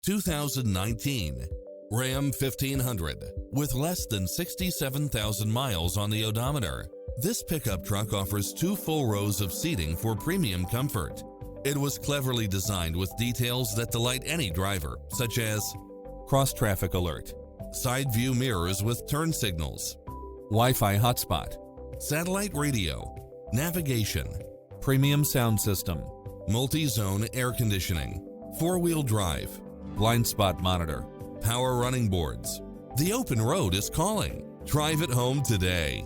2019 Ram 1500 with less than 67,000 miles on the odometer. This pickup truck offers 2 full rows of seating for premium comfort. It was cleverly designed with details that delight any driver, such as cross-traffic alert, side view mirrors with turn signals, Wi-Fi hotspot, satellite radio, navigation, premium sound system, multi-zone air conditioning, 4-wheel drive, blind spot monitor, power running boards. The open road is calling. Drive it home today.